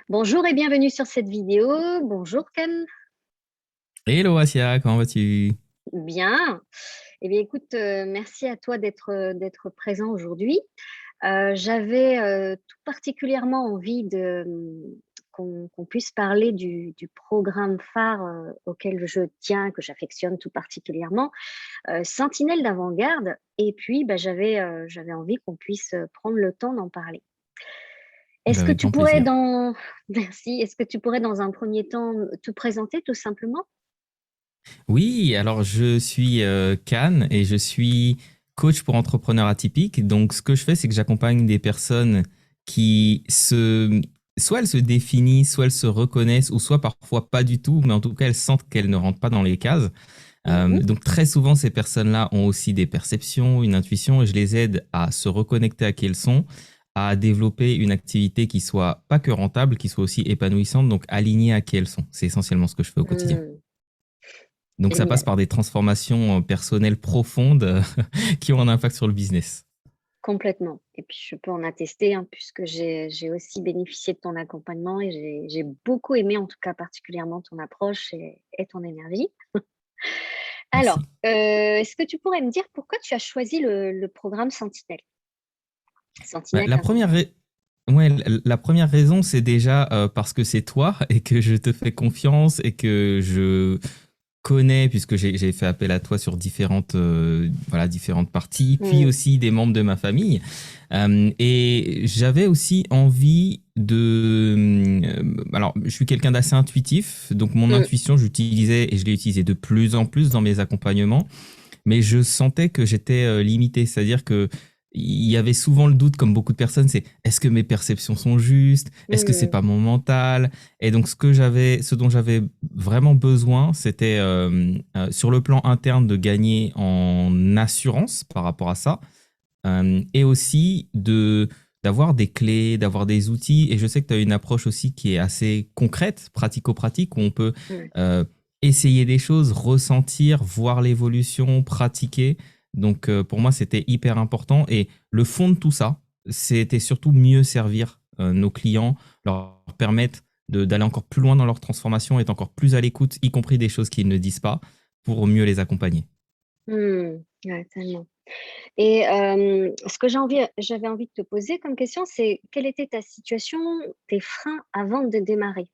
Bonjour et bienvenue sur cette vidéo. Bonjour Ken. Hello Asia, comment vas-tu? Bien. Eh bien écoute, merci à toi d'être présent aujourd'hui. J'avais tout particulièrement envie qu'on puisse parler du programme phare auquel je tiens, que j'affectionne tout particulièrement, Sentinelle d'avant-garde. Et puis, j'avais envie qu'on puisse prendre le temps d'en parler. Est-ce que Avec tu grand pourrais plaisir. dans Merci. Est-ce que tu pourrais dans un premier temps te présenter tout simplement? Oui, alors je suis Khan et je suis coach pour entrepreneurs atypiques. Donc ce que je fais, c'est que j'accompagne des personnes qui soit elles se définissent, soit elles se reconnaissent, ou soit parfois pas du tout, mais en tout cas elles sentent qu'elles ne rentrent pas dans les cases. Mhm. Donc très souvent, ces personnes-là ont aussi des perceptions, une intuition, et je les aide à se reconnecter à qui elles sont, à développer une activité qui soit pas que rentable, qui soit aussi épanouissante, donc alignée à qui elles sont. C'est essentiellement ce que je fais au quotidien. Hmm, Donc ça passe génial, par des transformations personnelles profondes qui ont un impact sur le business. complètement. Et puis je peux en attester, hein, puisque j'ai aussi bénéficié de ton accompagnement et j'ai beaucoup aimé, en tout cas particulièrement ton approche et ton énergie. Alors, Merci. est-ce que tu pourrais me dire pourquoi tu as choisi le programme Sentinelle, Bah, Sentinelle d'avant-garde? Ouais, la première raison, c'est déjà parce que c'est toi et que je te fais confiance et que je connais, puisque j'ai fait appel à toi sur différentes parties, puis Hmm, aussi des membres de ma famille. Et j'avais aussi envie alors, je suis quelqu'un d'assez intuitif, donc mon hmm, intuition, j'utilisais et je l'ai utilisée de plus en plus dans mes accompagnements, mais je sentais que j'étais limité, c'est-à-dire que il y avait souvent le doute, comme beaucoup de personnes, c'est est-ce que mes perceptions sont justes? Est-ce que c'est hmm, pas mon mental? Et donc ce dont j'avais vraiment besoin, c'était sur le plan interne de gagner en assurance par rapport à ça, et aussi de d'avoir des clés, d'avoir des outils. Et je sais que tu as une approche aussi qui est assez concrète, pratico-pratique, où on peut hmm, euh, essayer des choses, ressentir, voir l'évolution, pratiquer. Donc pour moi, c'était hyper important. Et le fond de tout ça, c'était surtout mieux servir nos clients, leur permettre d'aller encore plus loin dans leur transformation, être encore plus à l'écoute, y compris des choses qu'ils ne disent pas, pour mieux les accompagner. hmm. Ouais, tellement. Et ce que j'avais envie de te poser comme question, c'est quelle était ta situation, tes freins avant de démarrer,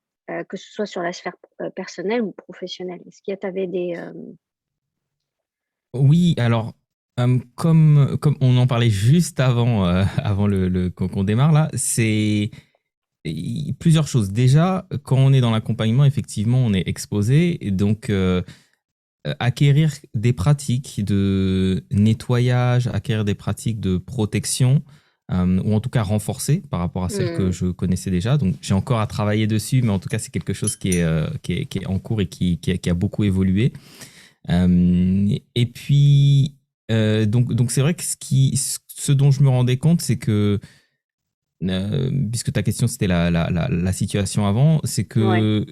que ce soit sur la sphère personnelle ou professionnelle? Est-ce qu'il y a, t'avais des... Oui, alors, comme on en parlait juste avant, avant qu'on démarre là, c'est plusieurs choses. Déjà, quand on est dans l'accompagnement, effectivement, on est exposé. Et donc, acquérir des pratiques de nettoyage, acquérir des pratiques de protection, ou en tout cas renforcer par rapport à celles que Hmm, je connaissais déjà. Donc, j'ai encore à travailler dessus, mais en tout cas, c'est quelque chose qui est en cours et qui a beaucoup évolué. Et puis, donc c'est vrai que ce dont je me rendais compte, c'est que, puisque ta question c'était la situation avant, c'est ouais. que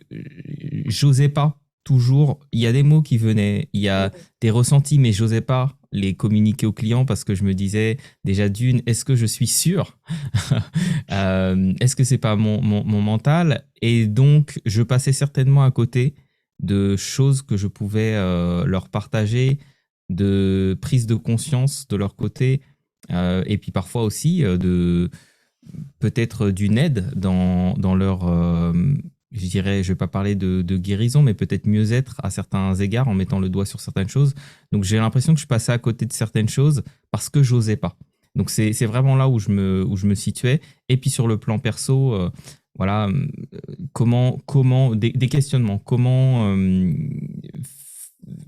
j'osais pas toujours. Il y a des mots qui venaient, il y a Hmm, des ressentis, mais j'osais pas les communiquer aux clients parce que je me disais déjà d'une, est-ce que je suis sûr? Est-ce que c'est pas mon mental? Et donc, je passais certainement à côté de choses que je pouvais leur partager, de prise de conscience de leur côté, et puis parfois aussi de peut-être d'une aide dans leur, je dirais, je vais pas parler de guérison, mais peut-être mieux-être à certains égards en mettant le doigt sur certaines choses. Donc j'ai l'impression que je passais à côté de certaines choses parce que j'osais pas. Donc c'est vraiment là où je me situais. Et puis sur le plan perso, voilà, des questionnements, comment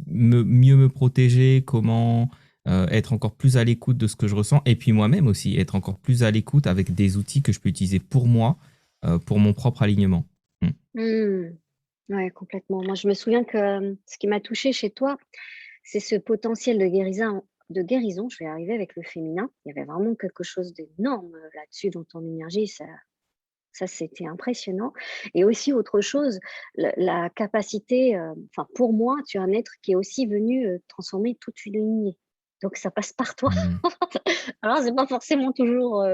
mieux me protéger, comment être encore plus à l'écoute de ce que je ressens, et puis moi-même aussi, être encore plus à l'écoute avec des outils que je peux utiliser pour moi, pour mon propre alignement. Mm. hmm. Ouais, complètement. Moi, je me souviens que ce qui m'a touchée chez toi, c'est ce potentiel de guérison. Je vais arriver avec le féminin. Il y avait vraiment quelque chose d'énorme là-dessus dans ton énergie. Ça, c'était impressionnant. Et aussi autre chose, la capacité, enfin pour moi, tu es un être qui est aussi venu transformer toute une lignée. Donc ça passe par toi. Mm. Alors c'est pas forcément toujours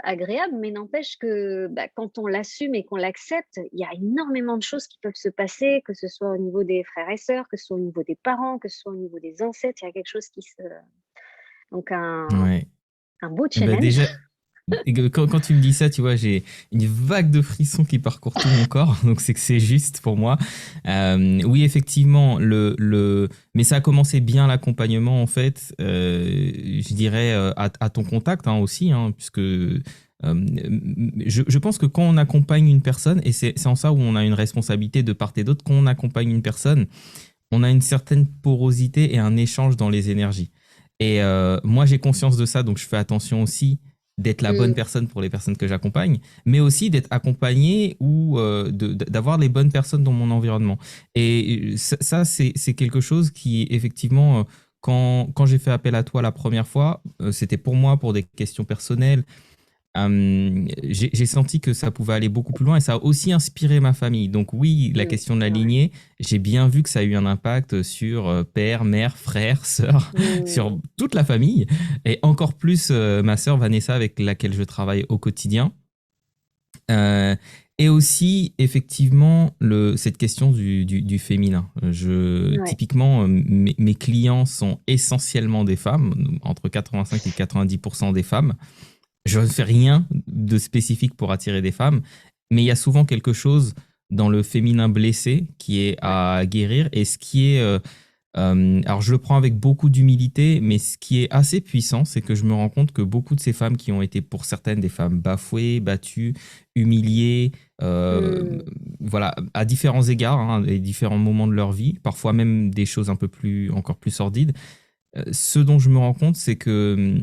agréable, mais n'empêche que bah, quand on l'assume et qu'on l'accepte, il y a énormément de choses qui peuvent se passer, que ce soit au niveau des frères et sœurs, que ce soit au niveau des parents, que ce soit au niveau des ancêtres. Il y a quelque chose qui se... Donc, Ouais. un beau Eh ben challenge. déjà, quand tu me dis ça, tu vois, j'ai une vague de frissons qui parcourt tout mon corps, donc c'est que c'est juste pour moi. Oui, effectivement, mais ça a commencé bien l'accompagnement, en fait, je dirais, à ton contact hein, aussi, hein, puisque je pense que quand on accompagne une personne, et c'est en ça où on a une responsabilité de part et d'autre, quand on accompagne une personne, on a une certaine porosité et un échange dans les énergies. Et moi, j'ai conscience de ça, donc je fais attention aussi d'être la bonne Mm, personne pour les personnes que j'accompagne, mais aussi d'être accompagné ou d'avoir les bonnes personnes dans mon environnement. Et ça c'est quelque chose qui, effectivement, quand j'ai fait appel à toi la première fois, c'était pour moi, pour des questions personnelles, j'ai senti que ça pouvait aller beaucoup plus loin et ça a aussi inspiré ma famille. Donc oui, la question de la ouais. lignée, j'ai bien vu que ça a eu un impact sur père, mère, frère, sœur, sur Mm, toute la famille et encore plus ma sœur Vanessa avec laquelle je travaille au quotidien. Euh, et aussi, effectivement, cette question du féminin. ouais. Typiquement, mes clients sont essentiellement des femmes, entre 85 et 90% des femmes. Je ne fais rien de spécifique pour attirer des femmes, mais il y a souvent quelque chose dans le féminin blessé qui est Ouais. à guérir et ce qui est alors je le prends avec beaucoup d'humilité, mais ce qui est assez puissant, c'est que je me rends compte que beaucoup de ces femmes qui ont été pour certaines des femmes bafouées, battues, humiliées, Mm, voilà, à différents égards, hein, et différents moments de leur vie, parfois même des choses un peu plus, encore plus sordides. Ce dont je me rends compte, c'est que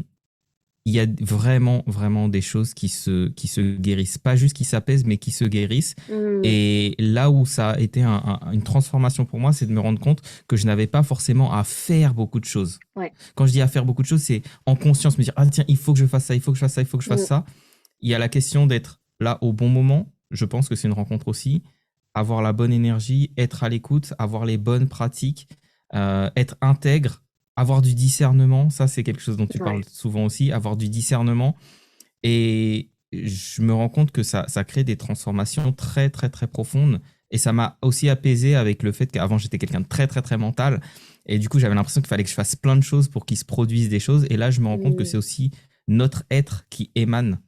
il y a vraiment, vraiment des choses qui se guérissent. Pas juste qui s'apaisent, mais qui se guérissent. mm, Et là où ça a été une transformation pour moi, c'est de me rendre compte que je n'avais pas forcément à faire beaucoup de choses. ouais. Quand je dis à faire beaucoup de choses, c'est en conscience, me dire, ah tiens, il faut que je fasse ça, il faut que je fasse ça, il faut que je fasse Mm, ça. Il y a la question d'être là au bon moment. Je pense que c'est une rencontre aussi. Avoir la bonne énergie, être à l'écoute, avoir les bonnes pratiques, être intègre, avoir du discernement. Ça, c'est quelque chose dont tu parles ouais. souvent aussi. Avoir du discernement. Et je me rends compte que ça crée des transformations très, très, très profondes. Et ça m'a aussi apaisé avec le fait qu'avant, j'étais quelqu'un de très, très, très mental. Et du coup, j'avais l'impression qu'il fallait que je fasse plein de choses pour qu'il se produisent des choses. Et là, je me rends compte que Mm, c'est aussi notre être qui émane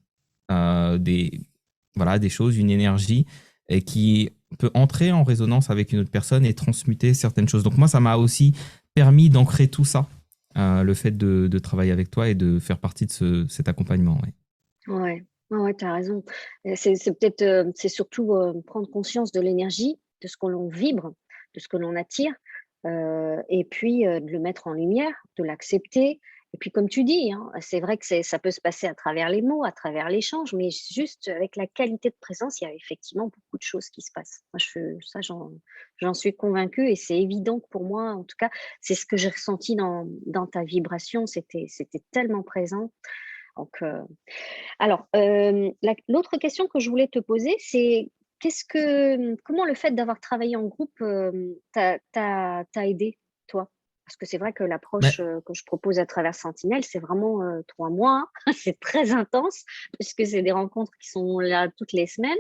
des, voilà, des choses, une énergie, et qui peut entrer en résonance avec une autre personne et transmuter certaines choses. Donc moi, ça m'a aussi permis d'ancrer tout ça, le fait de travailler avec toi et de faire partie de cet accompagnement. Ouais. ouais. Ouais, ouais, tu as raison. C'est peut-être, c'est surtout, prendre conscience de l'énergie, de ce que l'on vibre, de ce que l'on attire, et puis, de le mettre en lumière, de l'accepter et puis comme tu dis, hein, c'est vrai que ça peut se passer à travers les mots, à travers l'échange, mais juste avec la qualité de présence, il y a effectivement beaucoup de choses qui se passent. Moi, j'en suis convaincue et c'est évident que pour moi, en tout cas, c'est ce que j'ai ressenti dans ta vibration, c'était tellement présent donc alors, l'autre question que je voulais te poser, c'est comment le fait d'avoir travaillé en groupe, t'a aidé, toi? Parce que c'est vrai que Mais l'approche, que je propose à travers Sentinelle, c'est vraiment, 3 mois, hein. C'est très intense puisque c'est des rencontres qui sont là toutes les semaines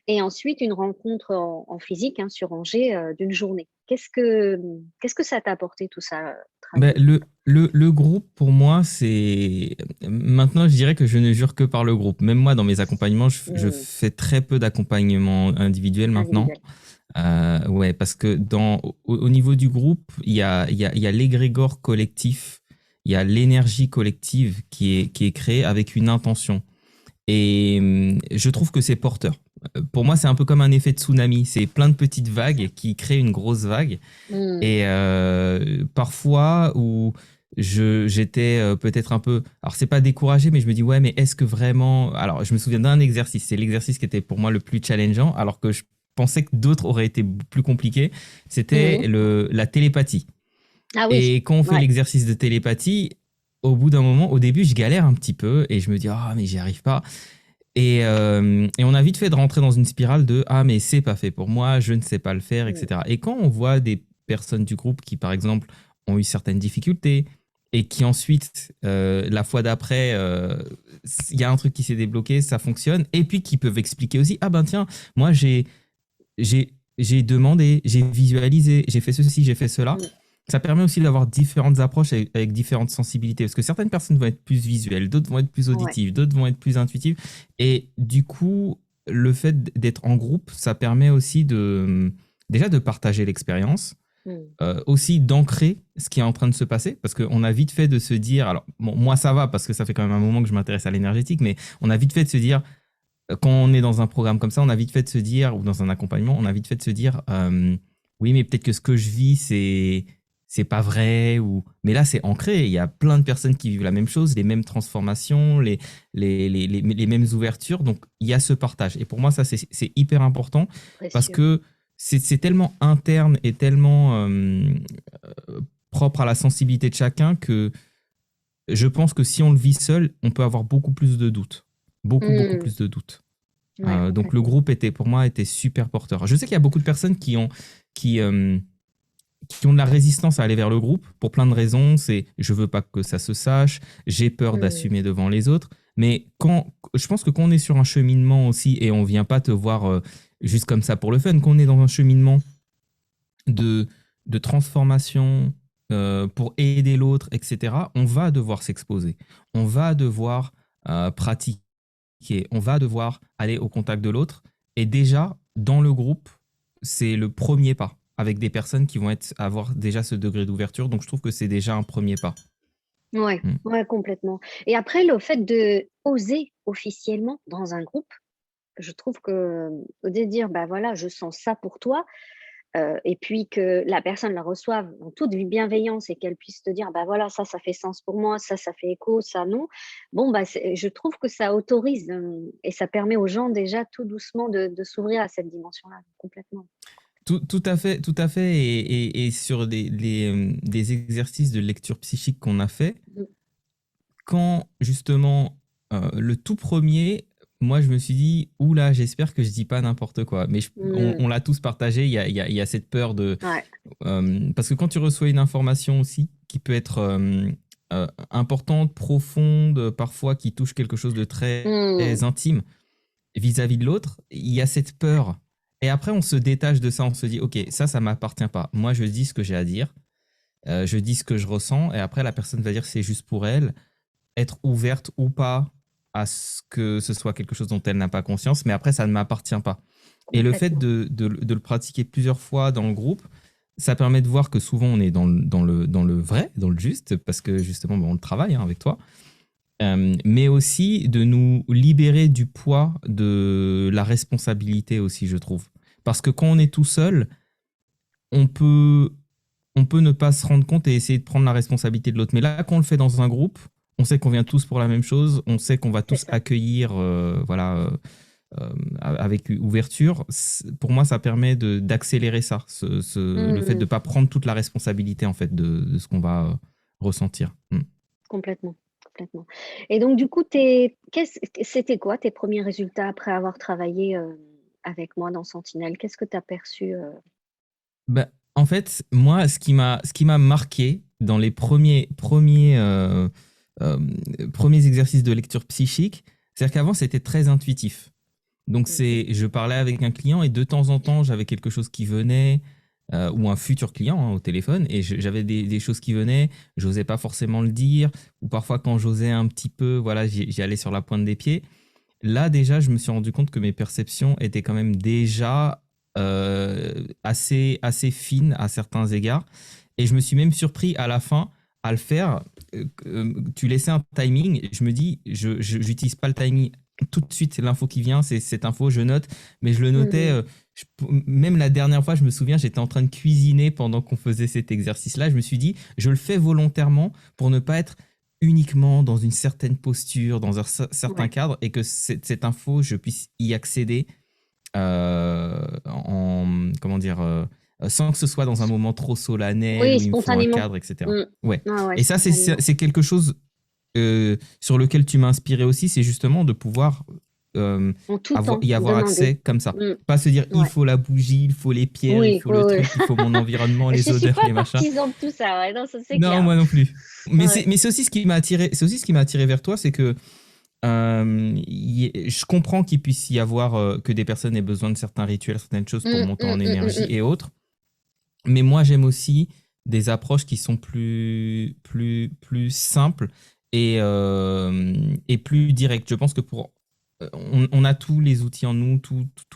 et ensuite une rencontre en physique, hein, sur Angers, d'une journée. Qu'est-ce que ça t'a apporté tout ça, ben, travailler? le groupe, pour moi, c'est... Maintenant, je dirais que je ne jure que par le groupe. Même moi, dans mes accompagnements, je Mmh, fais très peu d'accompagnement individuel maintenant. individuel. Ouais, parce que au niveau du groupe, il y a l'égrégore collectif, il y a l'énergie collective qui est créée avec une intention. Et je trouve que c'est porteur. Pour moi, c'est un peu comme un effet de tsunami. C'est plein de petites C'est ça. vagues qui créent une grosse vague. Mmh. Et parfois où j'étais peut-être un peu, alors c'est pas découragé, mais je me dis ouais, mais est-ce que vraiment, alors je me souviens d'un exercice, c'est l'exercice qui était pour moi le plus challengeant, alors que je pensais que d'autres auraient été plus compliqués, c'était Mmh. la télépathie. Ah oui, Et quand on fait ouais. l'exercice de télépathie, au bout d'un moment, au début, je galère un petit peu et je me dis ah mais j'y arrive pas. Et on a vite fait de rentrer dans une spirale de ah mais c'est pas fait pour moi, je ne sais pas le faire, Mmh. etc. Et quand on voit des personnes du groupe qui par exemple ont eu certaines difficultés, et qui ensuite, la fois d'après, il y a un truc qui s'est débloqué, ça fonctionne, et puis qui peuvent expliquer aussi, ah ben tiens, moi j'ai demandé, j'ai visualisé, j'ai fait ceci, j'ai fait cela. Ça permet aussi d'avoir différentes approches avec différentes sensibilités, parce que certaines personnes vont être plus visuelles, d'autres vont être plus auditives, d'autres vont être plus intuitives, et du coup, le fait d'être en groupe, ça permet aussi déjà de partager l'expérience, aussi d'ancrer ce qui est en train de se passer, parce qu'on a vite fait de se dire, alors bon, moi ça va parce que ça fait quand même un moment que je m'intéresse à l'énergétique, mais on a vite fait de se dire, quand on est dans un programme comme ça, on a vite fait de se dire, ou dans un accompagnement, on a vite fait de se dire, oui, mais peut-être que ce que je vis, c'est pas vrai, mais là c'est ancré, il y a plein de personnes qui vivent la même chose, les mêmes transformations, les mêmes ouvertures, donc il y a ce partage. Et pour moi, ça c'est hyper important, parce que c'est tellement interne et tellement propre à la sensibilité de chacun que je pense que si on le vit seul, on peut avoir beaucoup plus de doutes. Beaucoup plus de doutes. Donc le groupe pour moi était super porteur. Je sais qu'il y a beaucoup de personnes qui ont de la résistance à aller vers le groupe pour plein de raisons. C'est je veux pas que ça se sache, j'ai peur d'assumer devant les autres. Mais je pense que quand on est sur un cheminement aussi, et on vient pas te voir juste comme ça pour le fun, quand on est dans un cheminement de transformation pour aider l'autre, etc., on va devoir s'exposer. On va devoir pratiquer. On va devoir aller au contact de l'autre. Et déjà, dans le groupe, c'est le premier pas, avec des personnes qui vont avoir déjà ce degré d'ouverture. Donc, je trouve que c'est déjà un premier pas. Ouais, complètement. Et après, le fait de oser officiellement dans un groupe, je trouve que de dire, bah voilà, je sens ça pour toi, et puis que la personne la reçoive en toute bienveillance et qu'elle puisse te dire, bah voilà, ça fait sens pour moi, ça fait écho, ça non. Bon, bah je trouve que ça autorise et ça permet aux gens déjà tout doucement de s'ouvrir à cette dimension-là, complètement. Tout à fait, tout à fait. Et sur des exercices de lecture psychique qu'on a fait, quand justement le tout premier, moi je me suis dit, oula, j'espère que je dis pas n'importe quoi. Mais on l'a tous partagé, il y a cette peur de... parce que quand tu reçois une information aussi qui peut être importante, profonde, parfois qui touche quelque chose de très intime vis-à-vis de l'autre, il y a cette peur. Et après, on se détache de ça, on se dit, ok, ça m'appartient pas. Moi, je dis ce que j'ai à dire, je dis ce que je ressens, et après, la personne va dire que c'est juste pour elle, être ouverte ou pas à ce que ce soit quelque chose dont elle n'a pas conscience, mais après, ça ne m'appartient pas. Et le fait de le pratiquer plusieurs fois dans le groupe, ça permet de voir que souvent, on est dans le vrai, dans le juste, parce que justement, on le travaille avec toi. Mais aussi de nous libérer du poids de la responsabilité aussi, je trouve. Parce que quand on est tout seul, on peut ne pas se rendre compte et essayer de prendre la responsabilité de l'autre. Mais là, quand on le fait dans un groupe, on sait qu'on vient tous pour la même chose, on sait qu'on va tous accueillir avec ouverture. Pour moi, ça permet d'accélérer ça, le fait de ne pas prendre toute la responsabilité en fait, de ce qu'on va ressentir. Complètement. Et donc, du coup, c'était quoi tes premiers résultats après avoir travaillé avec moi dans Sentinelle? Qu'est-ce que tu as perçu En fait, moi, ce qui m'a marqué dans les premiers exercices de lecture psychique, c'est-à-dire qu'avant, c'était très intuitif. Donc, je parlais avec un client et de temps en temps, j'avais quelque chose qui venait, ou un futur client au téléphone, et j'avais des choses qui venaient, j'osais pas forcément le dire, ou parfois quand j'osais un petit peu, voilà, j'y allais sur la pointe des pieds. Là déjà, je me suis rendu compte que mes perceptions étaient quand même déjà assez fines à certains égards, et je me suis même surpris à la fin à le faire. Tu laissais un timing, je me dis, je n'utilise pas le timing tout de suite, l'info qui vient, c'est cette info, je note, mais je le notais... même la dernière fois, je me souviens, j'étais en train de cuisiner pendant qu'on faisait cet exercice-là. Je me suis dit, je le fais volontairement pour ne pas être uniquement dans une certaine posture, dans un certain cadre, et que cette info, je puisse y accéder sans que ce soit dans un moment trop solennel, où il me faut un cadre, etc. Et ça, c'est quelque chose sur lequel tu m'as inspiré aussi, c'est justement de pouvoir En tout temps, y avoir demander. accès comme ça. Mm, Pas se dire, il ouais. faut la bougie, il faut les pierres, il Oui, faut oui, le oui. truc, il faut mon environnement, Je les suis odeurs, pas les machins. partisan de tout ça, ouais, non, ça c'est Non, clair. moi non plus. Ouais. Mais c'est aussi ce qui m'a attiré, c'est aussi ce qui m'a attiré vers toi, c'est que je comprends qu'il puisse y avoir que des personnes aient besoin de certains rituels, certaines choses pour monter en énergie Mm. et autres. Mais moi, j'aime aussi des approches qui sont plus simples et plus directes. Je pense que on a tous les outils en nous,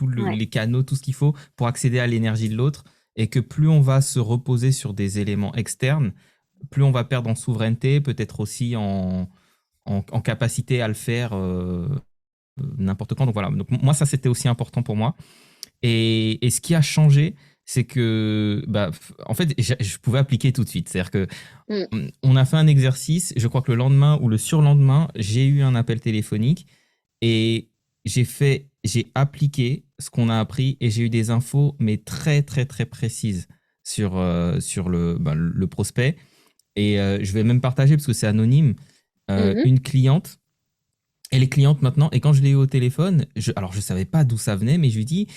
Ouais. les canaux, tout ce qu'il faut pour accéder à l'énergie de l'autre. Et que plus on va se reposer sur des éléments externes, plus on va perdre en souveraineté, peut-être aussi en capacité à le faire n'importe quand. Donc voilà, donc moi ça c'était aussi important pour moi. Et ce qui a changé, c'est que bah, en fait je pouvais appliquer tout de suite. C'est-à-dire que Mm. on a fait un exercice, je crois que le lendemain ou le surlendemain, j'ai eu un appel téléphonique et j'ai appliqué ce qu'on a appris et j'ai eu des infos mais très très très précises sur le prospect. Et je vais même partager parce que c'est anonyme. Mhm. Une cliente, elle est cliente maintenant, et quand je l'ai eu au téléphone, alors je savais pas d'où ça venait, mais je lui dis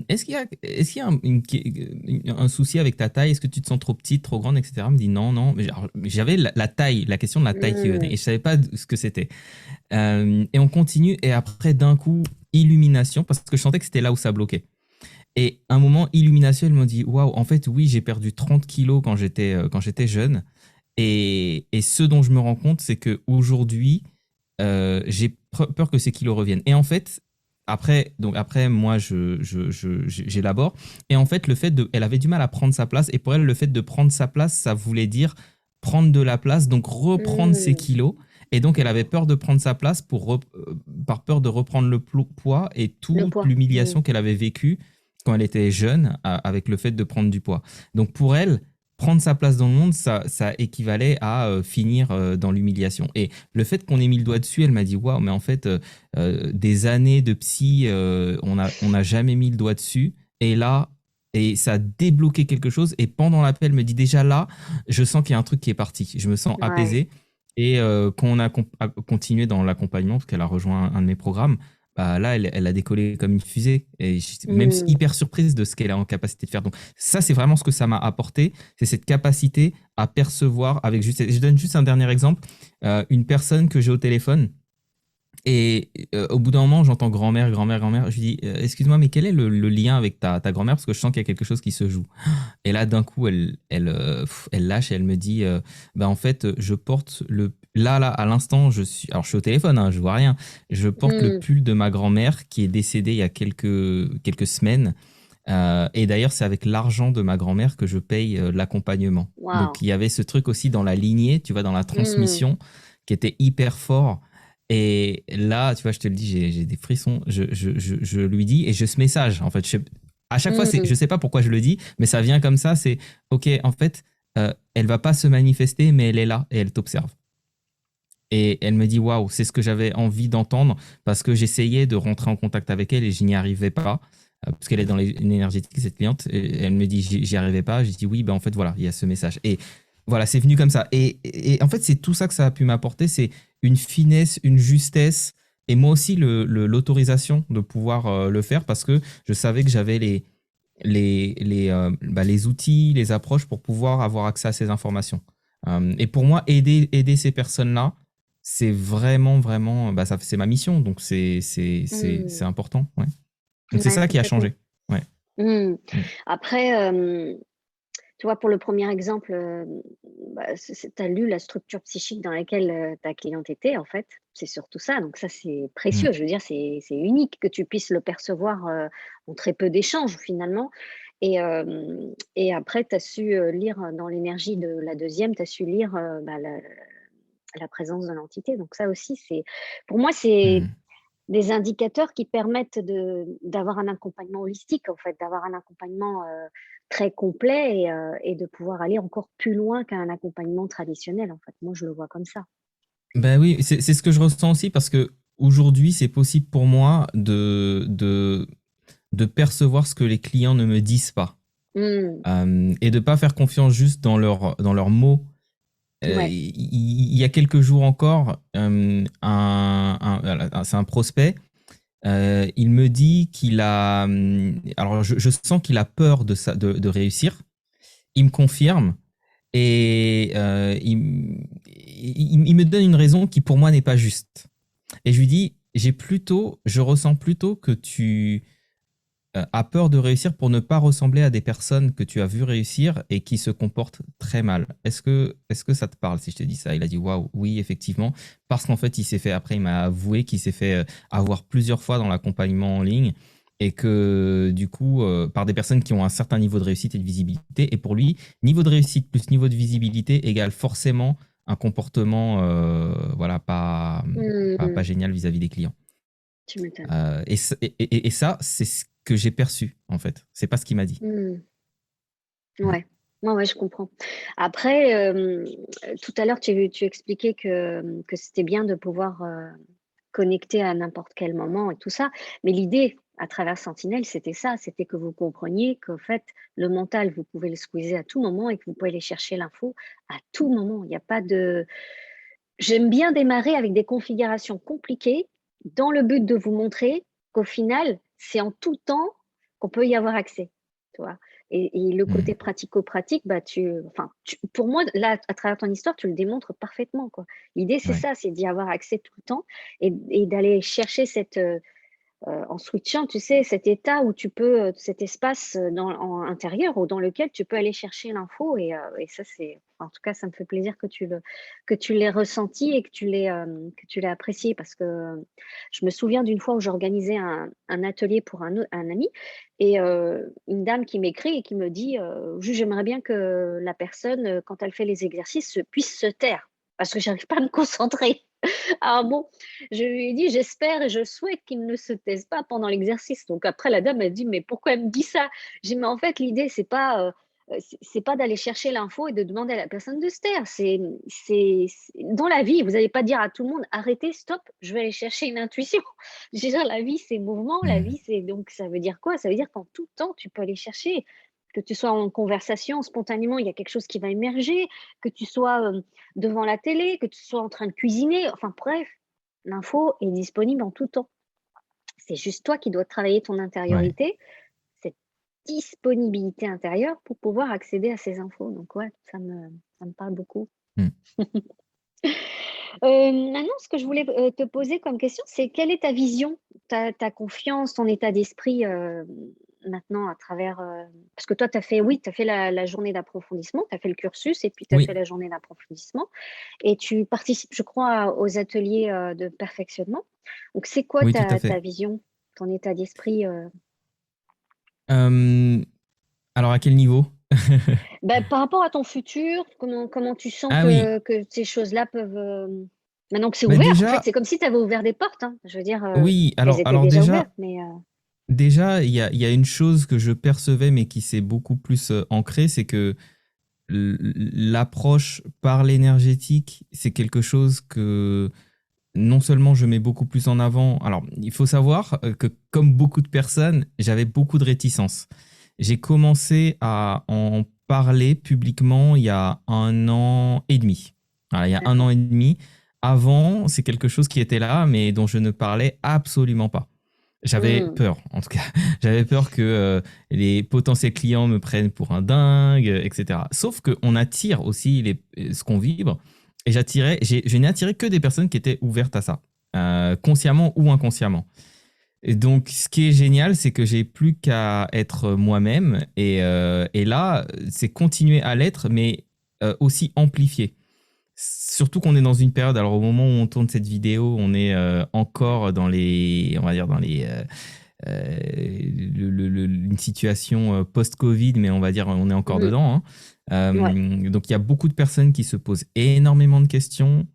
est-ce qu'il y a un souci avec ta taille? Est-ce que tu te sens trop petite, trop grande, etc. Elle me dit non, non. Mais alors, j'avais la taille, la question de la taille qui venait, Mm. et je savais pas ce que c'était. Et on continue, et après, d'un coup, illumination, parce que je sentais que c'était là où ça bloquait. Et un moment, illumination, elle m'a dit waouh, en fait, oui, j'ai perdu 30 kilos quand j'étais jeune. Et ce dont je me rends compte, c'est qu'aujourd'hui, j'ai peur que ces kilos reviennent. Et en fait, après moi, j'élabore. Et en fait, elle avait du mal à prendre sa place. Et pour elle, le fait de prendre sa place, ça voulait dire prendre de la place, donc reprendre ses Mm. kilos. Et donc, elle avait peur de prendre sa place par peur de reprendre le poids et Le toute poids. Mm. l'humiliation qu'elle avait vécue quand elle était jeune avec le fait de prendre du poids. Donc, pour elle, prendre sa place dans le monde, ça équivalait à finir dans l'humiliation. Et le fait qu'on ait mis le doigt dessus, elle m'a dit waouh, mais en fait, des années de psy, on n'a jamais mis le doigt dessus. Et là, et ça a débloqué quelque chose. Et pendant l'appel, elle me dit déjà là, je sens qu'il y a un truc qui est parti. Je me sens Ouais. apaisé. Et quand on a continué dans l'accompagnement, parce qu'elle a rejoint un de mes programmes, bah là, elle a décollé comme une fusée. Et j'étais même Mm. hyper surprise de ce qu'elle est en capacité de faire. Donc, ça, c'est vraiment ce que ça m'a apporté. C'est cette capacité à percevoir avec juste. Je donne juste un dernier exemple. Une personne que j'ai au téléphone. Et au bout d'un moment, j'entends grand-mère, grand-mère, grand-mère. Je lui dis, excuse-moi, mais quel est le lien avec ta grand-mère? Parce que je sens qu'il y a quelque chose qui se joue. Et là, d'un coup, elle lâche et elle me dit, bah, en fait, je porte le. Là, à l'instant, alors, je suis au téléphone, hein, je vois rien. Je porte le Mm. pull de ma grand-mère qui est décédée il y a quelques semaines. Et d'ailleurs, c'est avec l'argent de ma grand-mère que je paye l'accompagnement. Donc, Wow. il y avait ce truc aussi dans la lignée, tu vois, dans la Mm. transmission, qui était hyper fort. Et là, tu vois, je te le dis, j'ai des frissons. Je lui dis, et j'ai ce message, en fait. À chaque fois, Mm. je sais pas pourquoi je le dis, mais ça vient comme ça. C'est, OK, en fait, elle va pas se manifester, mais elle est là et elle t'observe. Et elle me dit, waouh, c'est ce que j'avais envie d'entendre parce que j'essayais de rentrer en contact avec elle et je n'y arrivais pas. Parce qu'elle est dans l'énergétique, cette cliente. Et elle me dit, j'y arrivais pas. J'ai dit, oui, ben en fait, voilà, il y a ce message. Et voilà, c'est venu comme ça. Et en fait, c'est tout ça que ça a pu m'apporter. C'est une finesse, une justesse et moi aussi l'autorisation de pouvoir le faire parce que je savais que j'avais les outils, les approches pour pouvoir avoir accès à ces informations. Et pour moi, aider ces personnes-là, c'est vraiment, vraiment, bah, c'est ma mission, donc c'est Mm. important. Ouais. Donc c'est Ouais, ça qui a complètement. changé. Ouais. Mm. Mm. Après, tu vois, pour le premier exemple, bah, tu as lu la structure psychique dans laquelle, ta cliente était, en fait. C'est surtout ça, donc ça, c'est Mm. précieux. Je veux dire, c'est unique que tu puisses le percevoir, en très peu d'échanges, finalement. Et après, tu as su, lire dans l'énergie de la deuxième, tu as su lire, bah, la présence de l'entité. Donc ça aussi, pour moi, c'est Mm. des indicateurs qui permettent d'avoir un accompagnement holistique, en fait, d'avoir un accompagnement, très complet et de pouvoir aller encore plus loin qu'un accompagnement traditionnel, en fait. Moi, je le vois comme ça. Ben oui, c'est ce que je ressens aussi parce que aujourd'hui, c'est possible pour moi de percevoir ce que les clients ne me disent pas. Mmh. Et de pas faire confiance juste dans leurs mots. Ouais. Il y a quelques jours encore, c'est un prospect. Il me dit qu'il a... Alors, je sens qu'il a peur de réussir. Il me confirme et il me donne une raison qui, pour moi, n'est pas juste. Et je lui dis, je ressens plutôt que tu as peur de réussir pour ne pas ressembler à des personnes que tu as vues réussir et qui se comportent très mal. Est-ce que ça te parle si je te dis ça? Il a dit, waouh, oui, effectivement. Parce qu'en fait, après, il m'a avoué qu'il s'est fait avoir plusieurs fois dans l'accompagnement en ligne et que du coup, par des personnes qui ont un certain niveau de réussite et de visibilité. Et pour lui, niveau de réussite plus niveau de visibilité égale forcément un comportement voilà, pas Hmm, génial vis-à-vis des clients. tu m'étonnes. Et ça, c'est ce que j'ai perçu, en fait. C'est pas ce qu'il m'a dit. Hmm, Mm. ouais. Ouais, je comprends. Après, tout à l'heure, tu expliquais que c'était bien de pouvoir connecter à n'importe quel moment et tout ça. Mais l'idée, à travers Sentinelle, c'était ça, c'était que vous compreniez qu'en fait, le mental, vous pouvez le squeezer à tout moment et que vous pouvez aller chercher l'info à tout moment. Il n'y a pas de... J'aime bien démarrer avec des configurations compliquées dans le but de vous montrer qu'au final, c'est en tout temps qu'on peut y avoir accès. Tu vois. Et le côté Mm. pratico-pratique, bah pour moi, là, à travers ton histoire, tu le démontres parfaitement, quoi. L'idée, c'est Ouais. ça, c'est d'y avoir accès tout le temps et d'aller chercher en switchant, tu sais, cet état où tu peux, cet espace en intérieur ou dans lequel tu peux aller chercher l'info et ça, en tout cas, ça me fait plaisir que tu l'aies ressenti et que tu l'aies apprécié parce que je me souviens d'une fois où j'organisais un atelier pour un ami et une dame qui m'écrit et qui me dit, juste, j'aimerais bien que la personne, quand elle fait les exercices, puisse se taire parce que j'arrive pas à me concentrer. Ah bon, je lui ai dit: «J'espère et je souhaite qu'il ne se taise pas pendant l'exercice». Donc après la dame, elle dit: «Mais pourquoi elle me dit ça?» J'ai dit: «Mais en fait, l'idée, c'est pas d'aller chercher l'info et de demander à la personne de se taire. C'est dans la vie, vous allez pas dire à tout le monde: "Arrêtez, stop, je vais aller chercher une intuition".» Je veux dire, la vie, c'est mouvement, la Mm. vie, c'est donc ça veut dire quoi? Ça veut dire qu'en tout temps, tu peux aller chercher. Que tu sois en conversation, spontanément, il y a quelque chose qui va émerger, que tu sois, devant la télé, que tu sois en train de cuisiner, enfin bref, l'info est disponible en tout temps. C'est juste toi qui dois travailler ton Ouais. intériorité, cette disponibilité intérieure pour pouvoir accéder à ces infos. Donc ouais, ça me parle beaucoup. Mm. Maintenant, ce que je voulais, te poser comme question, c'est quelle est ta vision, ta confiance, ton état d'esprit, maintenant à travers, parce que toi tu as fait oui, tu as fait la journée d'approfondissement, tu as fait le cursus et puis tu as fait Oui, la journée d'approfondissement et tu participes, je crois, aux ateliers, de perfectionnement. Donc c'est quoi oui, tout à ta fait. vision, ton état d'esprit, Euh, alors, à quel niveau? bah, par rapport à ton futur, comment tu sens Ah oui, que ces choses-là peuvent, maintenant que c'est bah ouvert, en fait, déjà, c'est comme si tu avais ouvert des portes, hein. Je veux dire, oui, elles étaient alors déjà déjà, ouvertes, mais il y a une chose que je percevais, mais qui s'est beaucoup plus ancrée, c'est que l'approche par l'énergétique, c'est quelque chose que non seulement je mets beaucoup plus en avant. Alors, il faut savoir que comme beaucoup de personnes, j'avais beaucoup de réticence. J'ai commencé à en parler publiquement il y a 1 an et demi. Voilà, il y a un an d'accord. et demi. Avant, c'est quelque chose qui était là, mais dont je ne parlais absolument pas. J'avais Mmh. peur, en tout cas. J'avais peur que les potentiels clients me prennent pour un dingue, etc. Sauf qu'on attire aussi ce qu'on vibre. Et je n'ai attiré que des personnes qui étaient ouvertes à ça, consciemment ou inconsciemment. Et donc, ce qui est génial, c'est que j'ai plus qu'à être moi-même. Et là, c'est continuer à l'être, mais aussi amplifier. Surtout qu'on est dans une période, alors au moment où on tourne cette vidéo, on est encore dans on va dire dans une situation post-Covid, mais on va dire on est encore Mmh. dedans, hein. Ouais. Donc il y a beaucoup de personnes qui se posent énormément de questions,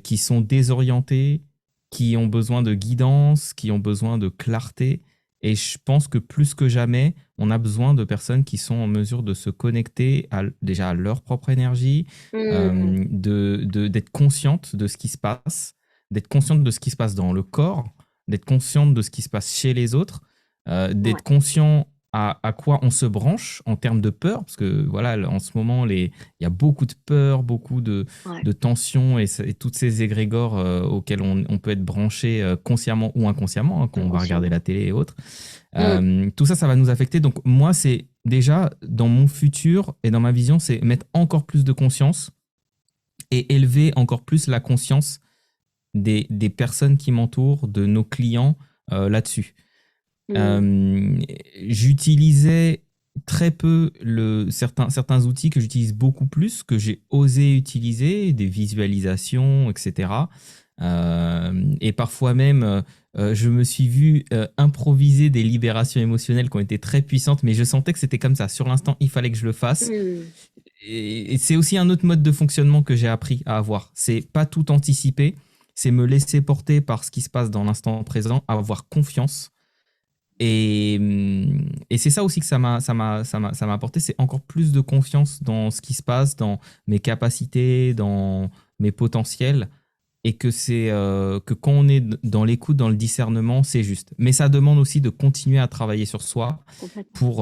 qui sont désorientées, qui ont besoin de guidance, qui ont besoin de clarté. Et je pense que plus que jamais, on a besoin de personnes qui sont en mesure de se connecter déjà à leur propre énergie, Mmh. d'être consciente de ce qui se passe, d'être consciente de ce qui se passe dans le corps, d'être consciente de ce qui se passe chez les autres, Ouais. d'être conscient. à quoi on se branche en termes de peur, parce que voilà, en ce moment, il y a beaucoup de peur, beaucoup Ouais. de tensions et toutes ces égrégores auxquels on peut être branché consciemment ou inconsciemment, hein, quand on va regarder la Inconsciemment. télé et autres. Mm. Tout ça, ça va nous affecter. Donc moi, c'est déjà dans mon futur et dans ma vision, c'est mettre encore plus de conscience et élever encore plus la conscience des personnes qui m'entourent, de nos clients là-dessus. Mm. Euh, J'utilisais très peu certains outils que j'utilise beaucoup plus, que j'ai osé utiliser, des visualisations, etc. Et parfois même, je me suis vu improviser des libérations émotionnelles qui ont été très puissantes, mais je sentais que c'était comme ça. Sur l'instant, il fallait que je le fasse. Mm. Et c'est aussi un autre mode de fonctionnement que j'ai appris à avoir. C'est pas tout anticiper, c'est me laisser porter par ce qui se passe dans l'instant présent, avoir confiance et c'est ça aussi que ça m'a apporté, c'est encore plus de confiance dans ce qui se passe, dans mes capacités, dans mes potentiels, et que c'est que quand on est dans l'écoute, dans le discernement, c'est juste. Mais ça demande aussi de continuer à travailler sur soi Complètement. pour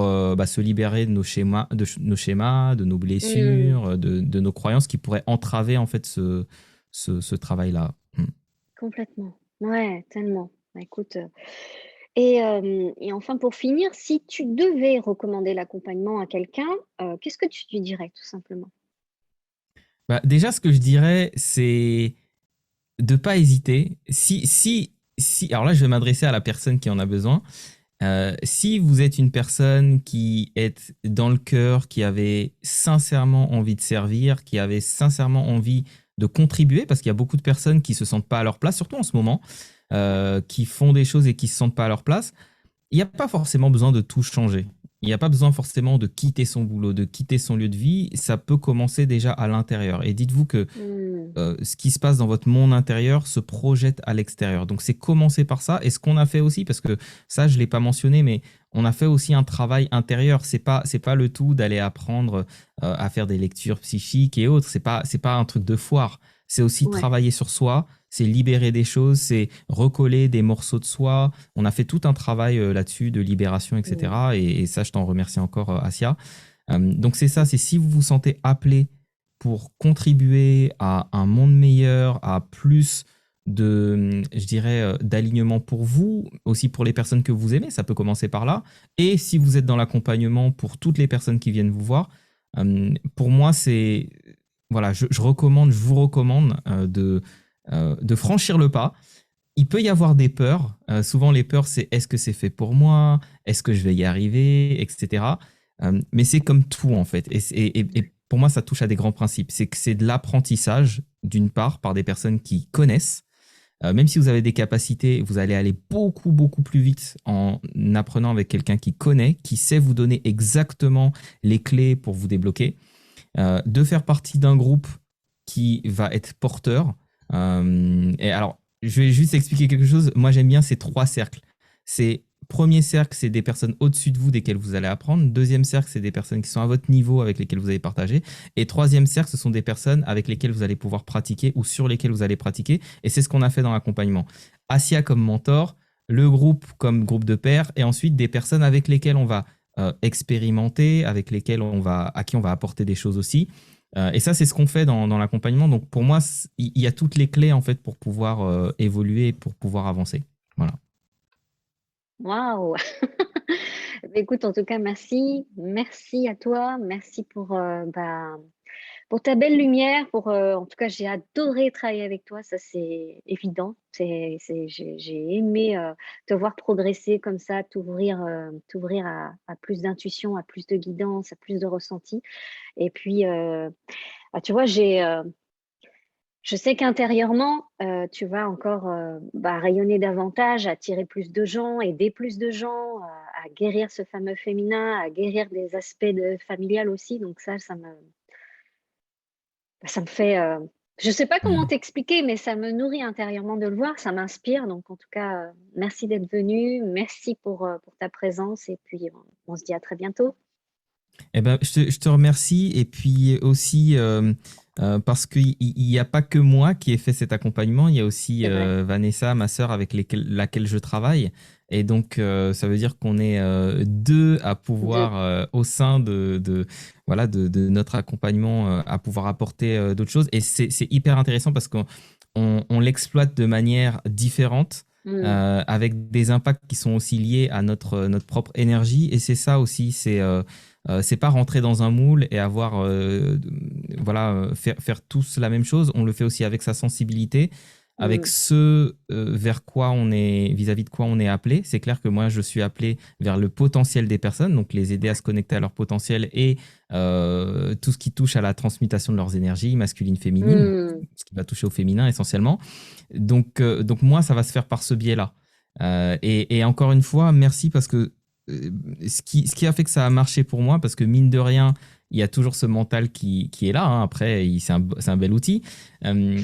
se libérer de de nos Mm. blessures, de nos croyances qui pourraient entraver en fait ce travail-là. Mm. Complètement. Ouais, tellement. Bah, écoute, et enfin pour finir, si tu devais recommander l'accompagnement à quelqu'un, qu'est-ce que tu lui dirais tout simplement? Bah, déjà, ce que je dirais, c'est de pas hésiter. Si, alors là, je vais m'adresser à la personne qui en a besoin. Si vous êtes une personne qui est dans le cœur, qui avait sincèrement envie de servir, qui avait sincèrement envie de contribuer, parce qu'il y a beaucoup de personnes qui se sentent pas à leur place, surtout en ce moment, Ouais. qui font des choses et qui se sentent pas à leur place, il n'y a pas forcément besoin de tout changer. Il n'y a pas besoin forcément de quitter son boulot, de quitter son lieu de vie. Ça peut commencer déjà à l'intérieur. Et dites-vous que Mmh. ce qui se passe dans votre monde intérieur se projette à l'extérieur. Donc c'est commencer par ça. Et ce qu'on a fait aussi, parce que ça je l'ai pas mentionné, mais on a fait aussi un travail intérieur. C'est pas le tout d'aller apprendre à faire des lectures psychiques et autres. C'est pas un truc de foire. C'est aussi Ouais. travailler sur soi. C'est libérer des choses, c'est recoller des morceaux de soi. On a fait tout un travail là-dessus de libération, Mmh. etc. Et ça, je t'en remercie encore, Asia. Donc c'est ça, c'est si vous vous sentez appelé pour contribuer à un monde meilleur, à plus de, je dirais, d'alignement pour vous, aussi pour les personnes que vous aimez, ça peut commencer par là. Et si vous êtes dans l'accompagnement pour toutes les personnes qui viennent vous voir, pour moi, c'est, voilà, je vous recommande de franchir le pas. Il peut y avoir des peurs. Souvent, les peurs, c'est est-ce que c'est fait pour moi? Est-ce que je vais y arriver? Etc. Mais c'est comme tout, en fait. Et pour moi, ça touche à des grands principes. C'est que c'est de l'apprentissage, d'une part, par des personnes qui connaissent. Même si vous avez des capacités, vous allez aller beaucoup, beaucoup plus vite en apprenant avec quelqu'un qui connaît, qui sait vous donner exactement les clés pour vous débloquer. De faire partie d'un groupe qui va être porteur. Et alors, je vais juste expliquer quelque chose. Moi, j'aime bien ces trois cercles. C'est premier cercle, c'est des personnes au-dessus de vous desquelles vous allez apprendre. Deuxième cercle, c'est des personnes qui sont à votre niveau avec lesquelles vous allez partager. Et troisième cercle, ce sont des personnes avec lesquelles vous allez pouvoir pratiquer ou sur lesquelles vous allez pratiquer. Et c'est ce qu'on a fait dans l'accompagnement. Asia comme mentor, le groupe comme groupe de pairs, et ensuite des personnes avec lesquelles on va expérimenter, avec lesquelles à qui on va apporter des choses aussi. Et ça, c'est ce qu'on fait dans l'accompagnement. Donc, pour moi, il y a toutes les clés en fait pour pouvoir évoluer, pour pouvoir avancer. Voilà. Waouh! Bah, écoute, en tout cas, merci. Merci à toi. Merci pour ta belle lumière, en tout cas, j'ai adoré travailler avec toi, ça c'est évident. J'ai aimé te voir progresser comme ça, t'ouvrir à plus d'intuition, à plus de guidance, à plus de ressenti. Et puis, tu vois, je sais qu'intérieurement, tu vas encore rayonner davantage, attirer plus de gens, aider plus de gens, à guérir ce fameux féminin, à guérir des aspects familial aussi. Donc ça me fait, je sais pas comment Mm. t'expliquer, mais ça me nourrit intérieurement de le voir, ça m'inspire. Donc en tout cas, merci d'être venu, merci pour ta présence et puis on se dit à très bientôt. Eh ben, je te remercie. Et puis aussi, parce qu'il n'y a pas que moi qui ai fait cet accompagnement, il y a aussi C'est vrai. Vanessa, ma sœur, avec laquelle je travaille. Et donc, ça veut dire qu'on est deux à Deux. pouvoir, au sein voilà, de notre accompagnement, à pouvoir apporter d'autres choses. Et c'est hyper intéressant parce qu'on l'exploite de manière différente. Mm. Avec des impacts qui sont aussi liés à notre propre énergie. Et c'est ça aussi, c'est pas rentrer dans un moule et avoir, voilà, faire tous la même chose. On le fait aussi avec sa sensibilité, avec Mm. ce vers quoi on est, vis-à-vis de quoi on est appelé. C'est clair que moi, je suis appelé vers le potentiel des personnes, donc les aider à se connecter à leur potentiel et tout ce qui touche à la transmutation de leurs énergies, masculines, féminines, Mm. ce qui va toucher au féminin essentiellement. Donc moi, ça va se faire par ce biais-là. Et encore une fois, merci parce que euh, ce qui a fait que ça a marché pour moi, parce que mine de rien, il y a toujours ce mental qui est là. Hein. Après, c'est un bel outil.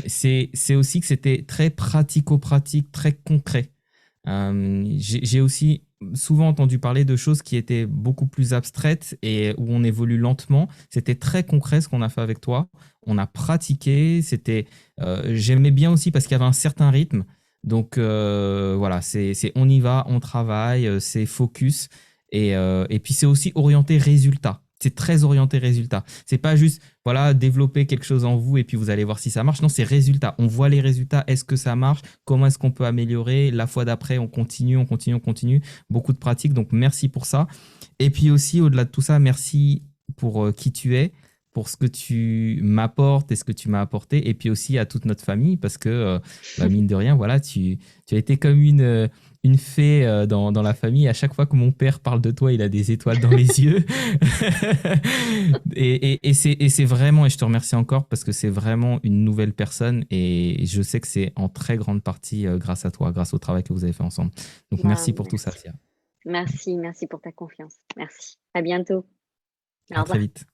C'est aussi que c'était très pratico-pratique, très concret. J'ai aussi souvent entendu parler de choses qui étaient beaucoup plus abstraites et où on évolue lentement. C'était très concret ce qu'on a fait avec toi. On a pratiqué. J'aimais bien aussi parce qu'il y avait un certain rythme. Donc voilà, c'est on y va, on travaille, c'est focus. Et puis c'est aussi orienté résultat. C'est très orienté résultat. C'est pas juste, voilà, développer quelque chose en vous et puis vous allez voir si ça marche. Non, c'est résultat. On voit les résultats. Est-ce que ça marche? Comment est-ce qu'on peut améliorer? La fois d'après, on continue, on continue, on continue. Beaucoup de pratique. Donc merci pour ça. Et puis aussi, au-delà de tout ça, merci pour qui tu es, pour ce que tu m'apportes et ce que tu m'as apporté. Et puis aussi à toute notre famille, parce que, bah, mine de rien, voilà, tu as été comme une fée dans la famille. À chaque fois que mon père parle de toi, il a des étoiles dans les yeux. Et c'est vraiment, et je te remercie encore parce que c'est vraiment une nouvelle personne et je sais que c'est en très grande partie grâce à toi, grâce au travail que vous avez fait ensemble. Donc Bah, merci pour tout ça, merci. Sia. Merci, merci pour ta confiance. Merci. À bientôt. Au À très revoir. vite.